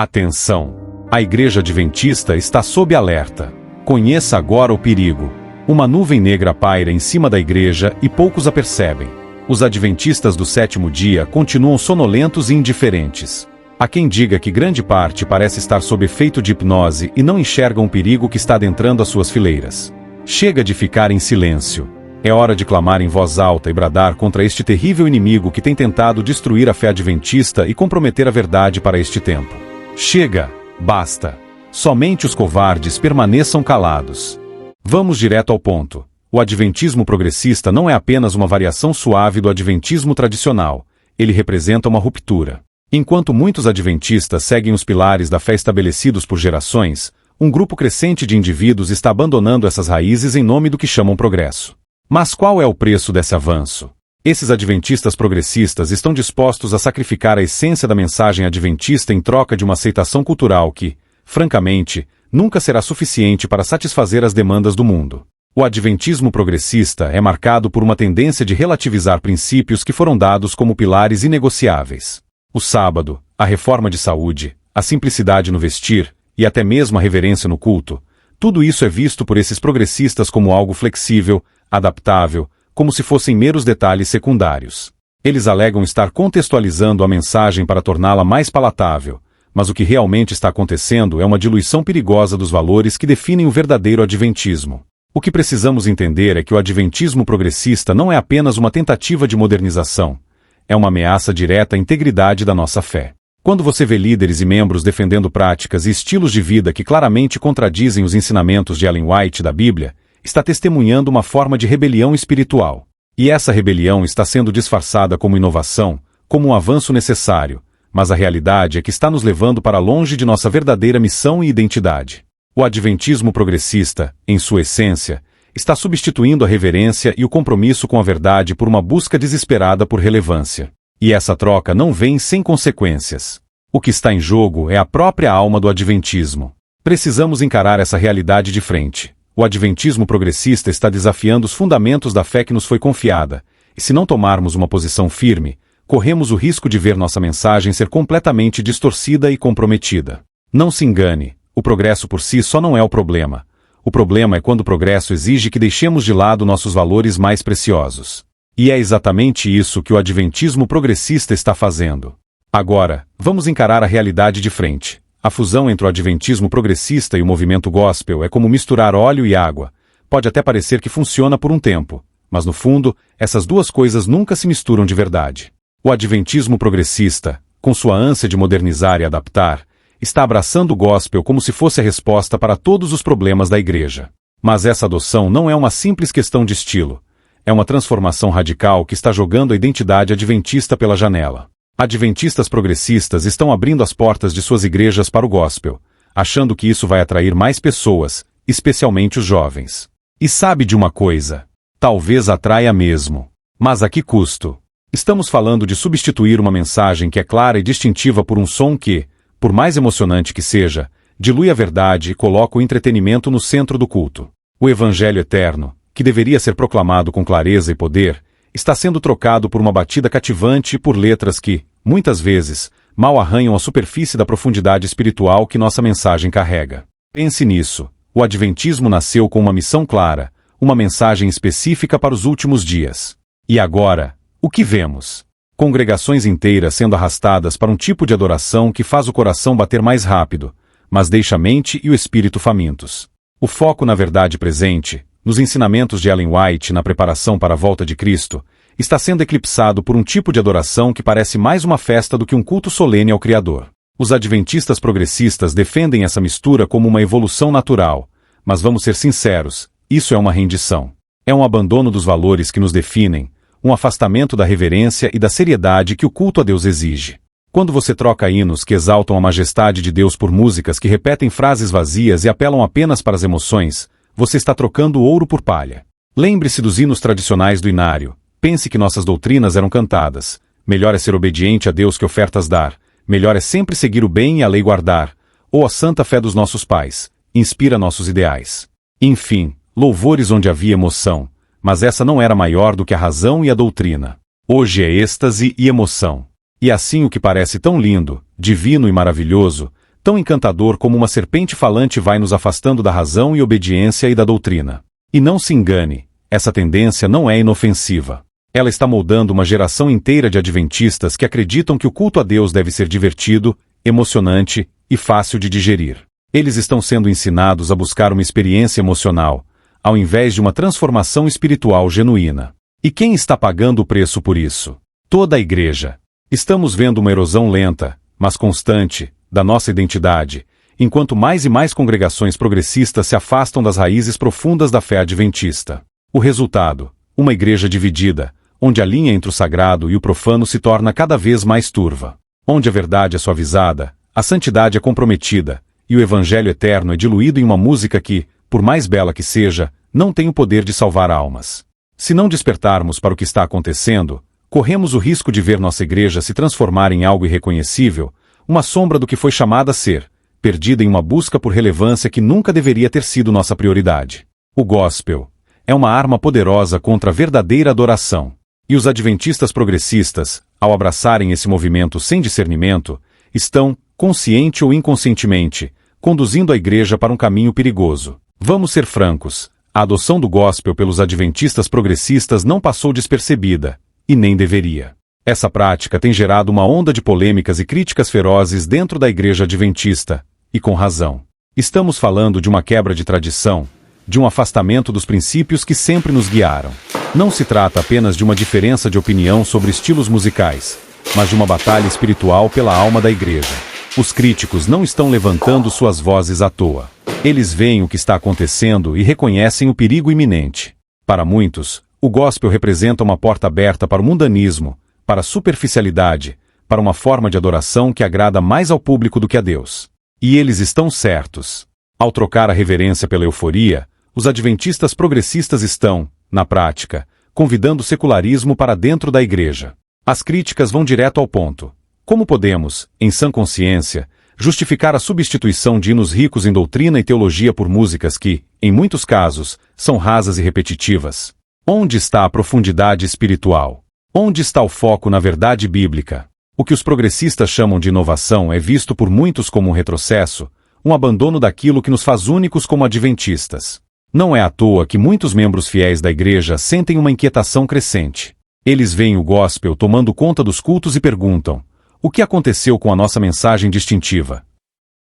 Atenção! A Igreja Adventista está sob alerta. Conheça agora o perigo. Uma nuvem negra paira em cima da igreja e poucos a percebem. Os adventistas do sétimo dia continuam sonolentos e indiferentes. Há quem diga que grande parte parece estar sob efeito de hipnose e não enxergam o perigo que está adentrando as suas fileiras. Chega de ficar em silêncio. É hora de clamar em voz alta e bradar contra este terrível inimigo que tem tentado destruir a fé adventista e comprometer a verdade para este tempo. Chega! Basta! Somente os covardes permaneçam calados. Vamos direto ao ponto. O adventismo progressista não é apenas uma variação suave do adventismo tradicional. Ele representa uma ruptura. Enquanto muitos adventistas seguem os pilares da fé estabelecidos por gerações, um grupo crescente de indivíduos está abandonando essas raízes em nome do que chamam progresso. Mas qual é o preço desse avanço? Esses adventistas progressistas estão dispostos a sacrificar a essência da mensagem adventista em troca de uma aceitação cultural que, francamente, nunca será suficiente para satisfazer as demandas do mundo. O adventismo progressista é marcado por uma tendência de relativizar princípios que foram dados como pilares inegociáveis. O sábado, a reforma de saúde, a simplicidade no vestir e até mesmo a reverência no culto, tudo isso é visto por esses progressistas como algo flexível, adaptável, como se fossem meros detalhes secundários. Eles alegam estar contextualizando a mensagem para torná-la mais palatável, mas o que realmente está acontecendo é uma diluição perigosa dos valores que definem o verdadeiro adventismo. O que precisamos entender é que o adventismo progressista não é apenas uma tentativa de modernização, é uma ameaça direta à integridade da nossa fé. Quando você vê líderes e membros defendendo práticas e estilos de vida que claramente contradizem os ensinamentos de Ellen White da Bíblia, está testemunhando uma forma de rebelião espiritual. E essa rebelião está sendo disfarçada como inovação, como um avanço necessário, mas a realidade é que está nos levando para longe de nossa verdadeira missão e identidade. O adventismo progressista, em sua essência, está substituindo a reverência e o compromisso com a verdade por uma busca desesperada por relevância. E essa troca não vem sem consequências. O que está em jogo é a própria alma do adventismo. Precisamos encarar essa realidade de frente. O adventismo progressista está desafiando os fundamentos da fé que nos foi confiada, e se não tomarmos uma posição firme, corremos o risco de ver nossa mensagem ser completamente distorcida e comprometida. Não se engane, o progresso por si só não é o problema. O problema é quando o progresso exige que deixemos de lado nossos valores mais preciosos. E é exatamente isso que o adventismo progressista está fazendo. Agora, vamos encarar a realidade de frente. A fusão entre o adventismo progressista e o movimento gospel é como misturar óleo e água. Pode até parecer que funciona por um tempo, mas no fundo, essas duas coisas nunca se misturam de verdade. O adventismo progressista, com sua ânsia de modernizar e adaptar, está abraçando o gospel como se fosse a resposta para todos os problemas da igreja. Mas essa adoção não é uma simples questão de estilo. É uma transformação radical que está jogando a identidade adventista pela janela. Adventistas progressistas estão abrindo as portas de suas igrejas para o gospel, achando que isso vai atrair mais pessoas, especialmente os jovens. E sabe de uma coisa? Talvez atraia mesmo. Mas a que custo? Estamos falando de substituir uma mensagem que é clara e distintiva por um som que, por mais emocionante que seja, dilui a verdade e coloca o entretenimento no centro do culto. O Evangelho eterno, que deveria ser proclamado com clareza e poder, está sendo trocado por uma batida cativante e por letras que, muitas vezes, mal arranham a superfície da profundidade espiritual que nossa mensagem carrega. Pense nisso. O adventismo nasceu com uma missão clara, uma mensagem específica para os últimos dias. E agora, o que vemos? Congregações inteiras sendo arrastadas para um tipo de adoração que faz o coração bater mais rápido, mas deixa a mente e o espírito famintos. O foco na verdade presente, nos ensinamentos de Ellen White na preparação para a volta de Cristo, está sendo eclipsado por um tipo de adoração que parece mais uma festa do que um culto solene ao Criador. Os adventistas progressistas defendem essa mistura como uma evolução natural, mas vamos ser sinceros, isso é uma rendição. É um abandono dos valores que nos definem, um afastamento da reverência e da seriedade que o culto a Deus exige. Quando você troca hinos que exaltam a majestade de Deus por músicas que repetem frases vazias e apelam apenas para as emoções, você está trocando ouro por palha. Lembre-se dos hinos tradicionais do inário. Pense que nossas doutrinas eram cantadas. Melhor é ser obediente a Deus que ofertas dar. Melhor é sempre seguir o bem e a lei guardar. Ou a santa fé dos nossos pais. Inspira nossos ideais. Enfim, louvores onde havia emoção. Mas essa não era maior do que a razão e a doutrina. Hoje é êxtase e emoção. E assim o que parece tão lindo, divino e maravilhoso, tão encantador como uma serpente falante vai nos afastando da razão e obediência e da doutrina. E não se engane, essa tendência não é inofensiva. Ela está moldando uma geração inteira de adventistas que acreditam que o culto a Deus deve ser divertido, emocionante e fácil de digerir. Eles estão sendo ensinados a buscar uma experiência emocional, ao invés de uma transformação espiritual genuína. E quem está pagando o preço por isso? Toda a igreja. Estamos vendo uma erosão lenta, mas constante, da nossa identidade, enquanto mais e mais congregações progressistas se afastam das raízes profundas da fé adventista. O resultado: uma igreja dividida, onde a linha entre o sagrado e o profano se torna cada vez mais turva. Onde a verdade é suavizada, a santidade é comprometida, e o evangelho eterno é diluído em uma música que, por mais bela que seja, não tem o poder de salvar almas. Se não despertarmos para o que está acontecendo, corremos o risco de ver nossa igreja se transformar em algo irreconhecível, uma sombra do que foi chamada a ser, perdida em uma busca por relevância que nunca deveria ter sido nossa prioridade. O gospel é uma arma poderosa contra a verdadeira adoração. E os adventistas progressistas, ao abraçarem esse movimento sem discernimento, estão, consciente ou inconscientemente, conduzindo a igreja para um caminho perigoso. Vamos ser francos, a adoção do gospel pelos adventistas progressistas não passou despercebida, e nem deveria. Essa prática tem gerado uma onda de polêmicas e críticas ferozes dentro da igreja adventista, e com razão. Estamos falando de uma quebra de tradição, de um afastamento dos princípios que sempre nos guiaram. Não se trata apenas de uma diferença de opinião sobre estilos musicais, mas de uma batalha espiritual pela alma da igreja. Os críticos não estão levantando suas vozes à toa. Eles veem o que está acontecendo e reconhecem o perigo iminente. Para muitos, o gospel representa uma porta aberta para o mundanismo, para a superficialidade, para uma forma de adoração que agrada mais ao público do que a Deus. E eles estão certos. Ao trocar a reverência pela euforia, os adventistas progressistas estão, na prática, convidando o secularismo para dentro da igreja. As críticas vão direto ao ponto. Como podemos, em sã consciência, justificar a substituição de hinos ricos em doutrina e teologia por músicas que, em muitos casos, são rasas e repetitivas? Onde está a profundidade espiritual? Onde está o foco na verdade bíblica? O que os progressistas chamam de inovação é visto por muitos como um retrocesso, um abandono daquilo que nos faz únicos como adventistas. Não é à toa que muitos membros fiéis da igreja sentem uma inquietação crescente. Eles veem o gospel tomando conta dos cultos e perguntam: o que aconteceu com a nossa mensagem distintiva?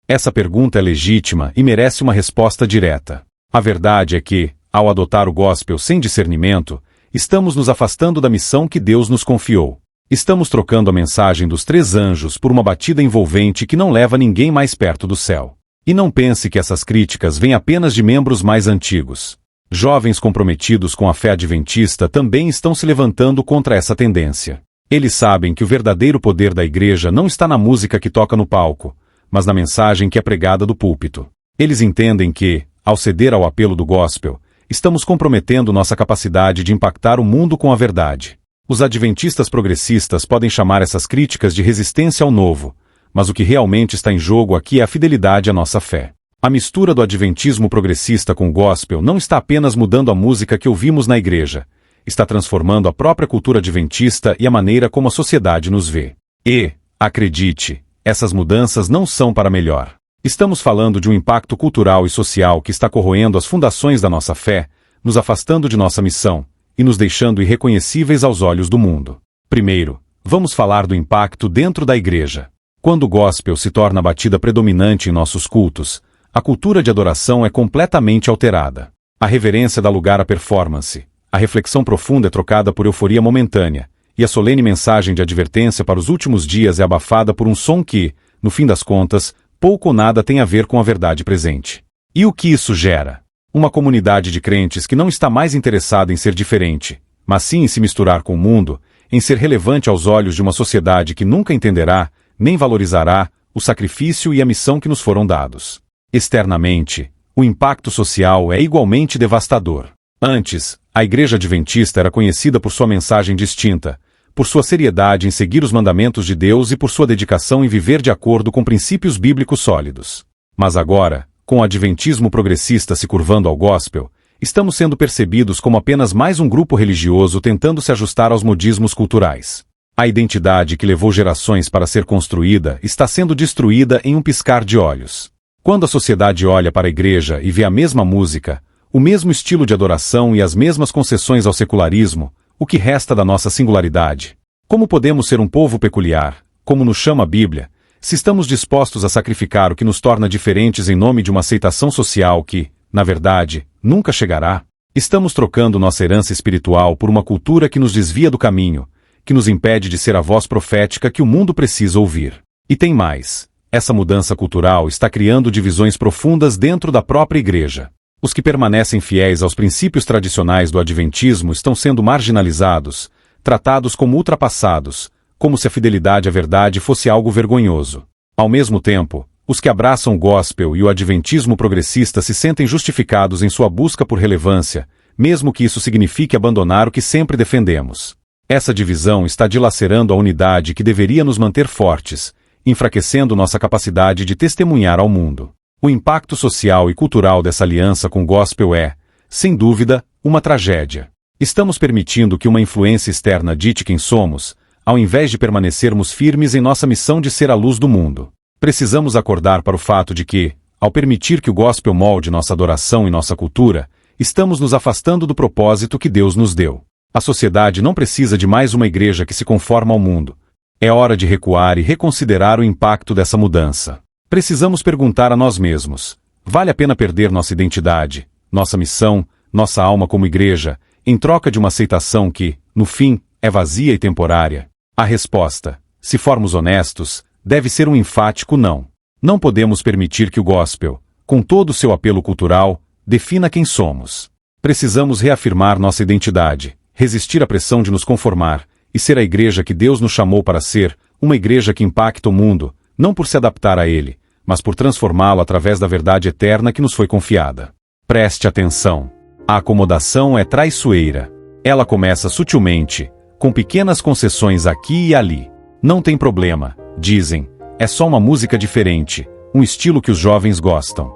Essa pergunta é legítima e merece uma resposta direta. A verdade é que, ao adotar o gospel sem discernimento, estamos nos afastando da missão que Deus nos confiou. Estamos trocando a mensagem dos 3 anjos por uma batida envolvente que não leva ninguém mais perto do céu. E não pense que essas críticas vêm apenas de membros mais antigos. Jovens comprometidos com a fé adventista também estão se levantando contra essa tendência. Eles sabem que o verdadeiro poder da igreja não está na música que toca no palco, mas na mensagem que é pregada do púlpito. Eles entendem que, ao ceder ao apelo do gospel, estamos comprometendo nossa capacidade de impactar o mundo com a verdade. Os adventistas progressistas podem chamar essas críticas de resistência ao novo, mas o que realmente está em jogo aqui é a fidelidade à nossa fé. A mistura do adventismo progressista com o gospel não está apenas mudando a música que ouvimos na igreja, está transformando a própria cultura adventista e a maneira como a sociedade nos vê. E, acredite, essas mudanças não são para melhor. Estamos falando de um impacto cultural e social que está corroendo as fundações da nossa fé, nos afastando de nossa missão e nos deixando irreconhecíveis aos olhos do mundo. Primeiro, vamos falar do impacto dentro da igreja. Quando o gospel se torna a batida predominante em nossos cultos, a cultura de adoração é completamente alterada. A reverência dá lugar à performance, a reflexão profunda é trocada por euforia momentânea, e a solene mensagem de advertência para os últimos dias é abafada por um som que, no fim das contas, pouco ou nada tem a ver com a verdade presente. E o que isso gera? Uma comunidade de crentes que não está mais interessada em ser diferente, mas sim em se misturar com o mundo, em ser relevante aos olhos de uma sociedade que nunca entenderá, nem valorizará, o sacrifício e a missão que nos foram dados. Externamente, o impacto social é igualmente devastador. Antes, a Igreja Adventista era conhecida por sua mensagem distinta, por sua seriedade em seguir os mandamentos de Deus e por sua dedicação em viver de acordo com princípios bíblicos sólidos. Mas agora, com o adventismo progressista se curvando ao gospel, estamos sendo percebidos como apenas mais um grupo religioso tentando se ajustar aos modismos culturais. A identidade que levou gerações para ser construída está sendo destruída em um piscar de olhos. Quando a sociedade olha para a igreja e vê a mesma música, o mesmo estilo de adoração e as mesmas concessões ao secularismo, o que resta da nossa singularidade? Como podemos ser um povo peculiar, como nos chama a Bíblia, se estamos dispostos a sacrificar o que nos torna diferentes em nome de uma aceitação social que, na verdade, nunca chegará? Estamos trocando nossa herança espiritual por uma cultura que nos desvia do caminho, que nos impede de ser a voz profética que o mundo precisa ouvir. E tem mais. Essa mudança cultural está criando divisões profundas dentro da própria igreja. Os que permanecem fiéis aos princípios tradicionais do adventismo estão sendo marginalizados, tratados como ultrapassados, como se a fidelidade à verdade fosse algo vergonhoso. Ao mesmo tempo, os que abraçam o gospel e o adventismo progressista se sentem justificados em sua busca por relevância, mesmo que isso signifique abandonar o que sempre defendemos. Essa divisão está dilacerando a unidade que deveria nos manter fortes, enfraquecendo nossa capacidade de testemunhar ao mundo. O impacto social e cultural dessa aliança com o gospel é, sem dúvida, uma tragédia. Estamos permitindo que uma influência externa dite quem somos, ao invés de permanecermos firmes em nossa missão de ser a luz do mundo. Precisamos acordar para o fato de que, ao permitir que o gospel molde nossa adoração e nossa cultura, estamos nos afastando do propósito que Deus nos deu. A sociedade não precisa de mais uma igreja que se conforma ao mundo. É hora de recuar e reconsiderar o impacto dessa mudança. Precisamos perguntar a nós mesmos: vale a pena perder nossa identidade, nossa missão, nossa alma como igreja, em troca de uma aceitação que, no fim, é vazia e temporária? A resposta, se formos honestos, deve ser um enfático não. Não podemos permitir que o gospel, com todo o seu apelo cultural, defina quem somos. Precisamos reafirmar nossa identidade, resistir à pressão de nos conformar, e ser a igreja que Deus nos chamou para ser, uma igreja que impacta o mundo, não por se adaptar a ele, mas por transformá-lo através da verdade eterna que nos foi confiada. Preste atenção. A acomodação é traiçoeira. Ela começa sutilmente, com pequenas concessões aqui e ali. Não tem problema, dizem, é só uma música diferente, um estilo que os jovens gostam.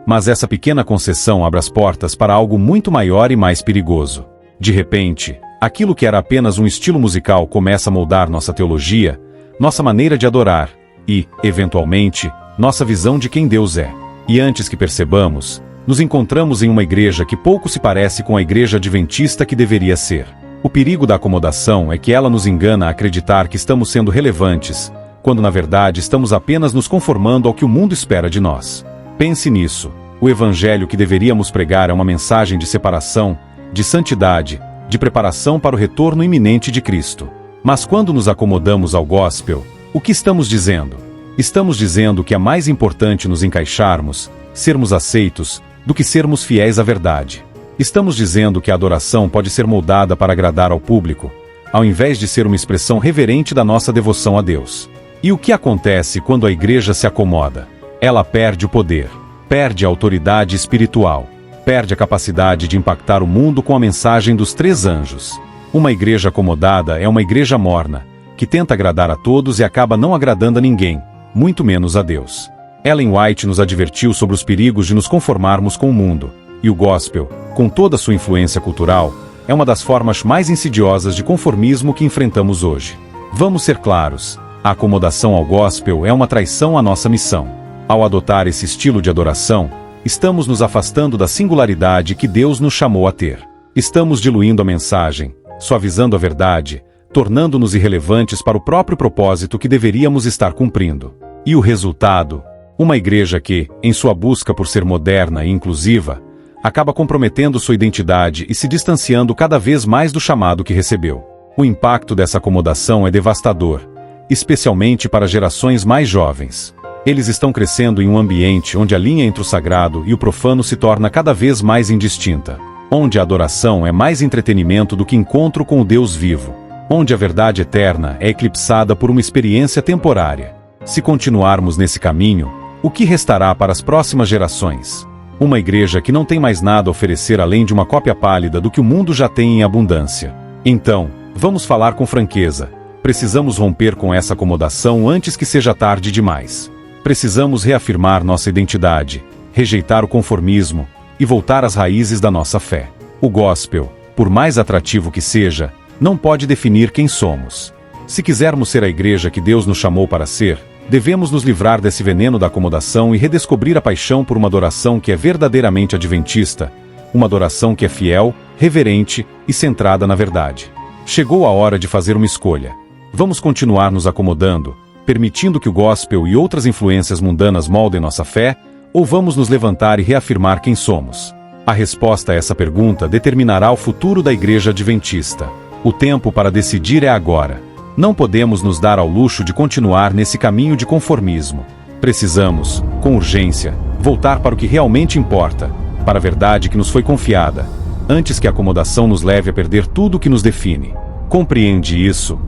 Mas essa pequena concessão abre as portas para algo muito maior e mais perigoso. De repente, aquilo que era apenas um estilo musical começa a moldar nossa teologia, nossa maneira de adorar e, eventualmente, nossa visão de quem Deus é. E antes que percebamos, nos encontramos em uma igreja que pouco se parece com a igreja adventista que deveria ser. O perigo da acomodação é que ela nos engana a acreditar que estamos sendo relevantes, quando na verdade estamos apenas nos conformando ao que o mundo espera de nós. Pense nisso. O evangelho que deveríamos pregar é uma mensagem de separação, de santidade, de preparação para o retorno iminente de Cristo. Mas quando nos acomodamos ao gospel, o que estamos dizendo? Estamos dizendo que é mais importante nos encaixarmos, sermos aceitos, do que sermos fiéis à verdade. Estamos dizendo que a adoração pode ser moldada para agradar ao público, ao invés de ser uma expressão reverente da nossa devoção a Deus. E o que acontece quando a igreja se acomoda? Ela perde o poder, perde a autoridade espiritual, perde a capacidade de impactar o mundo com a mensagem dos 3 anjos. Uma igreja acomodada é uma igreja morna, que tenta agradar a todos e acaba não agradando a ninguém, muito menos a Deus. Ellen White nos advertiu sobre os perigos de nos conformarmos com o mundo, e o gospel, com toda a sua influência cultural, é uma das formas mais insidiosas de conformismo que enfrentamos hoje. Vamos ser claros, a acomodação ao gospel é uma traição à nossa missão. Ao adotar esse estilo de adoração, estamos nos afastando da singularidade que Deus nos chamou a ter. Estamos diluindo a mensagem, suavizando a verdade, tornando-nos irrelevantes para o próprio propósito que deveríamos estar cumprindo. E o resultado? Uma igreja que, em sua busca por ser moderna e inclusiva, acaba comprometendo sua identidade e se distanciando cada vez mais do chamado que recebeu. O impacto dessa acomodação é devastador, especialmente para gerações mais jovens. Eles estão crescendo em um ambiente onde a linha entre o sagrado e o profano se torna cada vez mais indistinta, onde a adoração é mais entretenimento do que encontro com o Deus vivo, onde a verdade eterna é eclipsada por uma experiência temporária. Se continuarmos nesse caminho, o que restará para as próximas gerações? Uma igreja que não tem mais nada a oferecer além de uma cópia pálida do que o mundo já tem em abundância. Então, vamos falar com franqueza. Precisamos romper com essa acomodação antes que seja tarde demais. Precisamos reafirmar nossa identidade, rejeitar o conformismo e voltar às raízes da nossa fé. O gospel, por mais atrativo que seja, não pode definir quem somos. Se quisermos ser a igreja que Deus nos chamou para ser, devemos nos livrar desse veneno da acomodação e redescobrir a paixão por uma adoração que é verdadeiramente adventista, uma adoração que é fiel, reverente e centrada na verdade. Chegou a hora de fazer uma escolha. Vamos continuar nos acomodando, permitindo que o gospel e outras influências mundanas moldem nossa fé, ou vamos nos levantar e reafirmar quem somos? A resposta a essa pergunta determinará o futuro da Igreja Adventista. O tempo para decidir é agora. Não podemos nos dar ao luxo de continuar nesse caminho de conformismo. Precisamos, com urgência, voltar para o que realmente importa, para a verdade que nos foi confiada, antes que a acomodação nos leve a perder tudo o que nos define. Compreende isso?